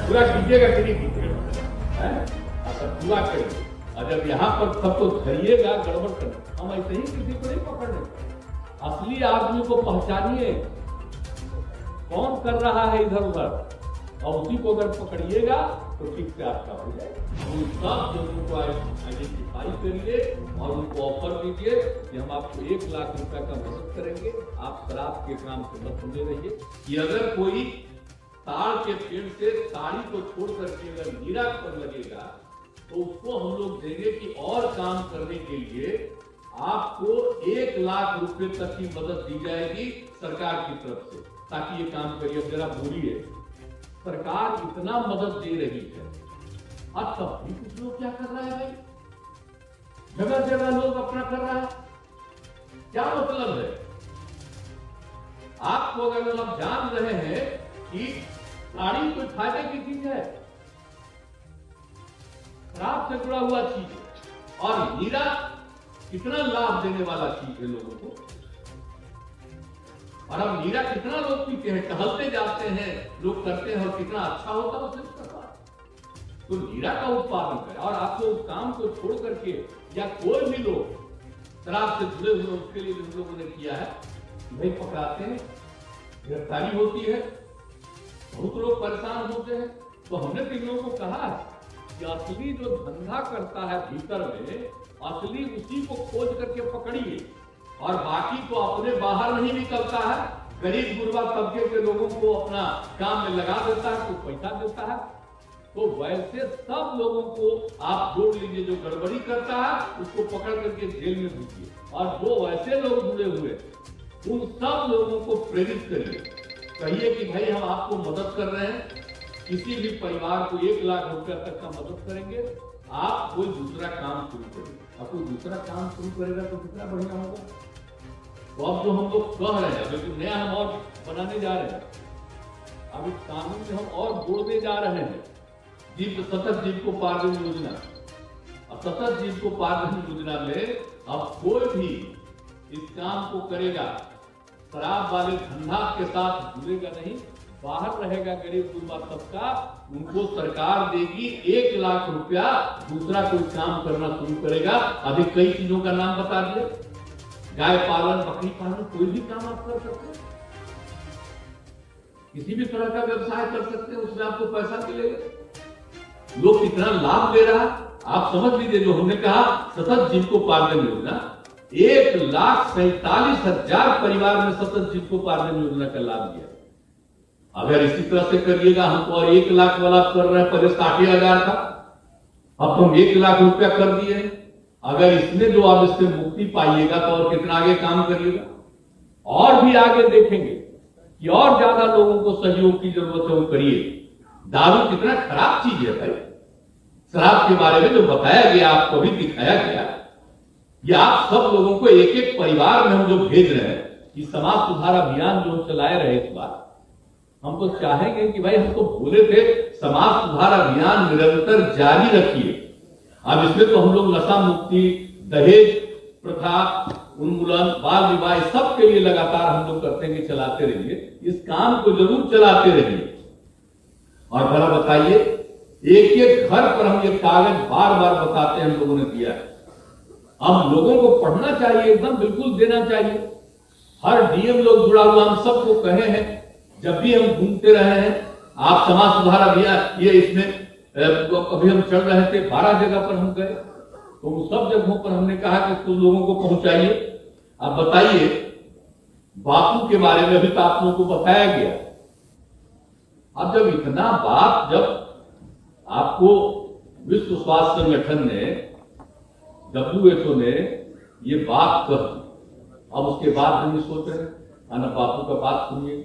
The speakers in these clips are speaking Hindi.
पूरा कीजिएगा कि नहीं कीजिएगा, अच्छा पूरा करिए। और जब यहाँ पर सबको धरिएगा गड़बड़ करना, हम ऐसे ही किसी को नहीं पकड़ने। असली आदमी को पहचानिए कौन कर रहा है इधर उधर, और उसी को अगर पकड़िएगा तो ठीक से आपका हो जाएगा। उन सब लोगों को आइडेंटिफाई करिए और उनको ऑफर दीजिए कि हम आपको 1 लाख रुपए का मदद करेंगे, आप शराब के काम से मत जुड़े रहिए। कि अगर कोई ताड़ के पेड़ से साड़ी को छोड़ करके अगर नीरा पर लगेगा तो उसको हम लोग देंगे कि और काम करने के लिए आपको 1 लाख रुपए तक की मदद दी जाएगी सरकार की तरफ से, ताकि ये काम करिए। अब जरा बोलिए, सरकार इतना मदद दे रही है और तब भी कुछ लोग क्या कर रहा है भाई, जगह जगह लोग अपना कर रहा है, क्या मतलब है? आपको अगर आप जान रहे हैं कि साड़ी कोई फायदे की चीज है, शराब से जुड़ा हुआ चीज है, और हीरा कितना लाभ देने वाला चीज है लोगों को, और अब नीरा कितना लोग पीते हैं, टहलते जाते हैं, लोग करते हैं, और कितना अच्छा होता है उससे तो नीरा का उत्पादन करें। और आपको उस काम को छोड़ करके, या कोई भी लोग शराब से जुड़े हुए, उसके लिए हम लोगों ने किया है, भाई पकड़ाते हैं, गिरफ्तारी होती है, बहुत लोग परेशान होते हैं। तो हमने इन लोगों को कहा कि असली जो धंधा करता है भीतर में, असली उसी को खोज करके पकड़िए, और बाकी को अपने बाहर नहीं निकलता है, गरीब गुरबा तबके के लोगों को अपना काम में लगा देता है, कोई पैसा देता है। तो वैसे सब लोगों को आप जोड़ लीजिए, जो गड़बड़ी करता है उसको पकड़ करके जेल में भेजिए, और जो वैसे लोग जुड़े हुए उन सब लोगों को प्रेरित करिए, कहिए कि भाई हम आपको मदद कर रहे हैं, किसी भी परिवार को 1 लाख रुपया तक का मदद करेंगे, आप कोई दूसरा काम शुरू करिए। अब कोई दूसरा काम शुरू करेगा तो कितना बढ़िया होगा। तो अब जो हम लोग कह रहे हैं, अभी तो नया हम और बनाने जा रहे हैं, अब इस कानून में हम और जोड़ने जा रहे हैं सतत जीविकोपार्जन योजना। अब सतत जीविकोपार्जन योजना में अब कोई भी इस काम को करेगा, शराब वाले धंधा के साथ जुड़ेगा नहीं, बाहर रहेगा गरीब गुरबा तबका, उनको सरकार देगी 1 लाख रुपया, दूसरा कोई काम करना शुरू करेगा। अभी कई चीजों का नाम बता दिया, गाय पालन, बकरी पालन, कोई भी काम आप कर सकते हैं, किसी भी तरह का व्यवसाय कर सकते हैं, उसमें आपको पैसा मिलेगा। लोग कितना लाभ ले रहा है आप समझ लीजिए। जो हमने कहा सतत जीविकोपार्जन योजना, 1,47,000 परिवार में सतत जीविकोपार्जन योजना का लाभ दिया। अगर इसी तरह से करिएगा, हमको और 1 लाख वाला कर रहे हैं, पहले 60,000 था, अब हम 1 लाख रुपया कर दिए। अगर इसमें जो आप इससे मुक्ति पाइएगा तो और कितना आगे काम करिएगा, और भी आगे देखेंगे कि और ज्यादा लोगों को सहयोग की जरूरत है, वो करिए। दारू कितना खराब चीज है भाई, शराब के बारे में जो बताया गया, आपको भी दिखाया गया, ये आप सब लोगों को एक एक परिवार में हम जो भेज रहे हैं, कि समाज सुधार अभियान जो चलाए रहे इस बार, हम तो चाहेंगे कि भाई हम तो बोले थे समाज सुधार अभियान निरंतर जारी रखिए। अब इसमें तो हम लोग नशा मुक्ति, दहेज प्रथा उन्मूलन, बाल विवाह, सबके लिए लगातार हम लोग करते हैं कि चलाते रहिए, इस काम को जरूर चलाते रहिए। और जरा बताइए, एक एक घर पर हम ये कागज बार बार बताते हैं, हम लोगों ने दिया है। अब लोगों को पढ़ना चाहिए, एकदम बिल्कुल देना चाहिए। हर डीएम लोग जुड़ा हुआ, हम सबको कहे हैं, जब भी हम घूमते रहे हैं, आप समाज सुधार अभियान, ये इसमें अभी हम चल रहे थे, 12 जगह पर हम गए, तो उन सब जगहों पर हमने कहा कि कुछ लोगों को पहुंचाइए। अब बताइए, बापू के बारे में अभी तो आप लोगों को बताया गया। अब जब इतना बात, जब आपको विश्व स्वास्थ्य संगठन ने, WHO ने ये बात कही, अब उसके बाद हम ये सोच रहे हैं ना बापू का बात सुनिए,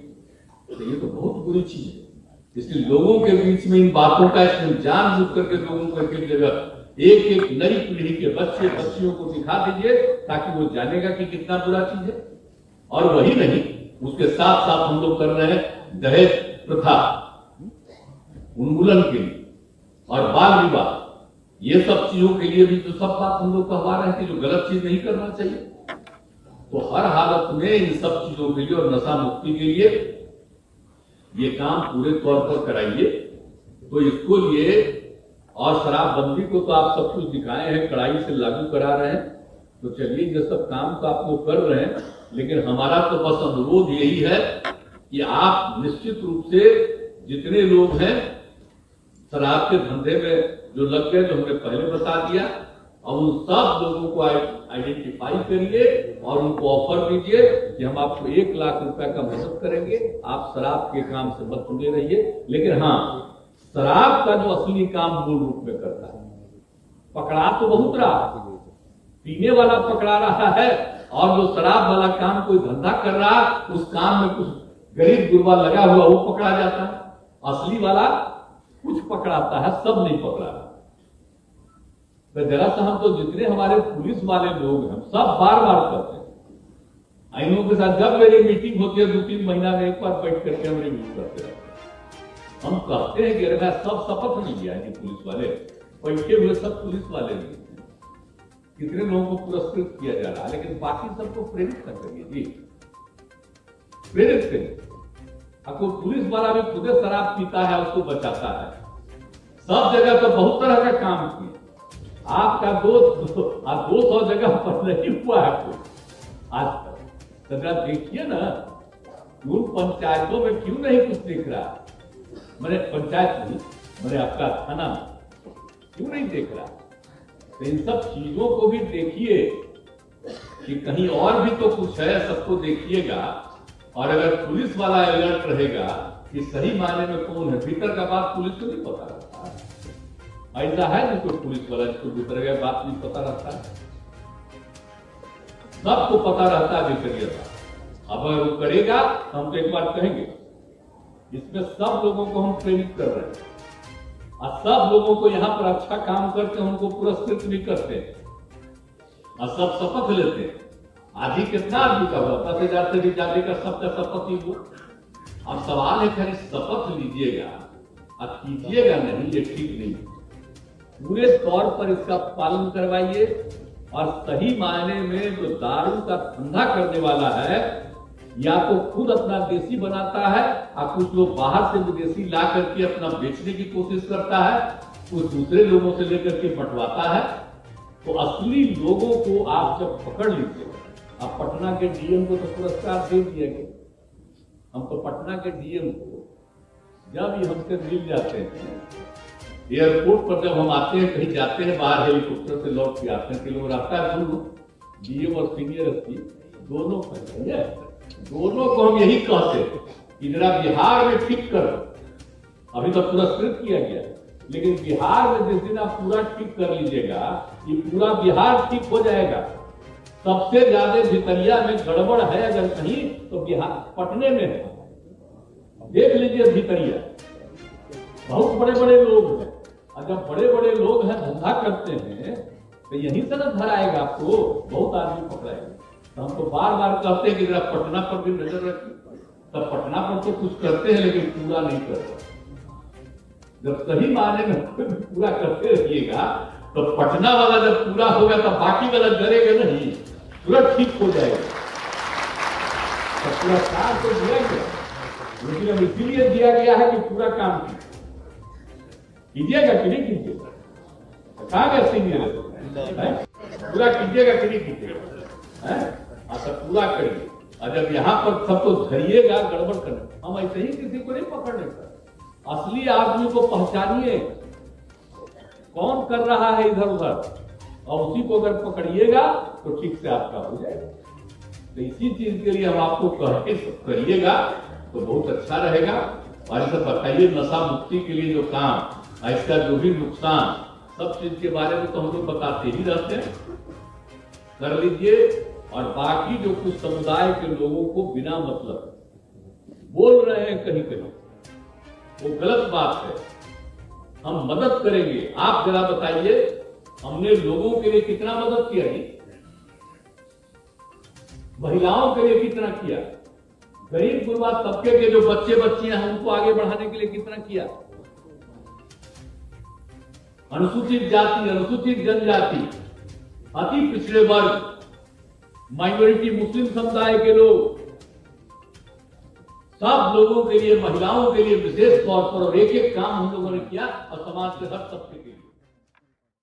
तो ये तो बहुत बुरी चीज है। इसलिए लोगों के बीच में इन बातों का जानबूझ करके लोगों को एक जगह एक एक नई पीढ़ी के बच्चे बच्चियों को दिखा दीजिए, ताकि वो जानेगा कि कितना बुरा चीज है। और वही नहीं, उसके साथ साथ हम लोग कर रहे हैं दहेज प्रथा उन्मूलन के लिए और बाल विवाह, ये सब चीजों के लिए भी तो सब बात हम लोग कहवा रहे हैं कि जो गलत चीज नहीं करना चाहिए। तो हर हालत में इन सब चीजों के लिए और नशा मुक्ति के लिए ये काम पूरे तौर पर कराइए। तो इसको लिए और शराबबंदी को तो आप सब कुछ दिखाए हैं, कड़ाई से लागू करा रहे हैं, तो चलिए ये सब काम तो आप लोग कर रहे हैं, लेकिन हमारा तो बस अनुरोध यही है कि आप निश्चित रूप से जितने लोग हैं शराब के धंधे में जो लग गए, जो हमने पहले बता दिया, और उन सब लोगों को आइडेंटिफाई करिए और उनको ऑफर दीजिए कि हम आपको 1 लाख रुपए का मदद करेंगे, आप शराब के काम से मत जुड़े रहिए। लेकिन हाँ, शराब का जो असली काम मूल रूप में करता है, पकड़ा तो बहुत रहा, पीने वाला पकड़ा रहा है, और जो शराब वाला काम कोई धंधा कर रहा, उस काम में कुछ गरीब गुरबा लगा हुआ वो पकड़ा जाता है। असली वाला कुछ पकड़ाता है, सब नहीं पकड़ा। तो जरा सा हम तो जितने हमारे पुलिस वाले लोग हैं सब बार बार करते हैं। आइनों के साथ जब मेरी मीटिंग होती है 2-3 महीना में एक बार बैठ करके हम रिव्यू करते हैं। हम कहते हैं कि अरे मैं सब शपथ नहीं लिया है पुलिस वाले, बैठे हुए सब पुलिस वाले नहीं, कितने लोगों को पुरस्कृत किया जा रहा है, लेकिन बाकी सबको प्रेरित कर करिए जी, प्रेरित करिए। आपको पुलिस वाला भी खुद शराब पीता है, उसको बचाता है। सब जगह तो बहुत तरह का काम किए, आपका 200 जगह पर नहीं हुआ है आज तक। तो जरा देखिए ना, उन पंचायतों में क्यों नहीं कुछ दिख रहा, मैंने पंचायत नहीं, मैंने आपका थाना में क्यों नहीं देख रहा। तो इन सब चीजों को भी देखिए कि कहीं और भी तो कुछ है, सबको देखिएगा। और अगर पुलिस वाला अलर्ट रहेगा कि सही मायने में कौन है, भीतर का बात पुलिस को नहीं पता रहता है। ऐसा है जिसको पुलिस वाला जिसको भीतर का बात नहीं पता रहता है, सबको पता रहता है भीतरिया बात। अब अगर वो करेगा तो हम तो एक बात कहेंगे, इसमें सब लोगों को हम प्रेरित कर रहे हैं, और सब लोगों को यहाँ पर अच्छा काम करके उनको पुरस्कृत भी करते हैं, और सब शपथ लेते हैं। आज ही कितना आदमी का हुआ, 10,000 से भी ज्यादा का सबका शपथ ही हुआ। अब सवाल है खाली शपथ लीजिएगा और कीजिएगा नहीं, ये ठीक नहीं। पूरे तौर पर इसका पालन करवाइए, और सही मायने में जो दारू का धंधा करने वाला है, या तो खुद अपना देसी बनाता है, और कुछ लोग बाहर से विदेशी ला करके अपना बेचने की कोशिश करता है, कुछ दूसरे लोगों से लेकर के बंटवाता है। तो असली लोगों को आप जब पकड़ लीजिए, अब पटना के डीएम को तो पुरस्कार दे दिया गया। हम तो पटना के डीएम को जब ये हमसे मिल जाते हैं, एयरपोर्ट पर जब हम आते हैं, कहीं जाते हैं बाहर हेलीकॉप्टर से लौट के आते हैं, कि लोग रास्ता दूर, डीएम और सीनियर एसपी दोनों को हम यही कहते हैं कि जरा बिहार में ठीक करो। अभी तो पुरस्कृत किया गया, लेकिन बिहार में जिस दिन आप पूरा ठीक कर लीजिएगा, ये पूरा बिहार ठीक हो जाएगा। सबसे ज्यादा भितरिया में गड़बड़ है अगर कहीं, तो बिहार पटने में है। देख लीजिए भितरिया, बहुत बड़े बड़े लोग हैं, और जब बड़े बड़े लोग हैं धंधा करते हैं, तो यहीं से न धराएगा आपको, बहुत आदमी पकड़ाएगा। तो हम तो बार बार कहते हैं कि जरा पटना पर भी नजर रखिए। तब पटना पर तो कुछ करते हैं, लेकिन पूरा नहीं करते। जब सही मायने में पूरा करते रहिएगा, तो पटना वाला जब पूरा होगा तब बाकी वाला डरेगा नहीं, पूरा ठीक हो जाएगा। तो पूरा काम तो दिया गया, लेकिन अब इसीलिए दिया गया है कि पूरा काम कीजिएगा कि नहीं कीजिएगा। कहा गया सीनियर पूरा कीजिएगा कि नहीं कीजिएगा, अच्छा पूरा करिए। और जब यहाँ पर सब तो धरिएगा गड़बड़ करने, हम ऐसे ही किसी को नहीं पकड़ने का। असली आदमी को पहचानिए, कौन कर रहा है इधर उधर, और उसी को अगर पकड़िएगा तो ठीक से आपका हो जाएगा। तो इसी चीज के लिए हम आपको कहते करिएगा तो बहुत अच्छा रहेगा। और इसे बताइए नशा मुक्ति के लिए जो काम, इसका जो भी नुकसान, सब चीज के बारे में तो हम लोग बताते ही रहते हैं, कर लीजिए। और बाकी जो कुछ समुदाय के लोगों को बिना मतलब बोल रहे हैं कहीं कहीं, वो गलत बात है। हम मदद करेंगे। आप जरा बताइए, हमने लोगों के लिए कितना मदद किया जी? महिलाओं के लिए कितना किया? गरीब गुरबा तबके के जो बच्चे बच्चियां हैं उनको आगे बढ़ाने के लिए कितना किया? अनुसूचित जाति, अनुसूचित जनजाति, अति पिछड़े वर्ग, माइनॉरिटी मुस्लिम समुदाय के लोग, सब लोगों के लिए, महिलाओं के लिए विशेष तौर पर, और एक एक काम हम लोगों ने किया और समाज के हर तबके के लिए।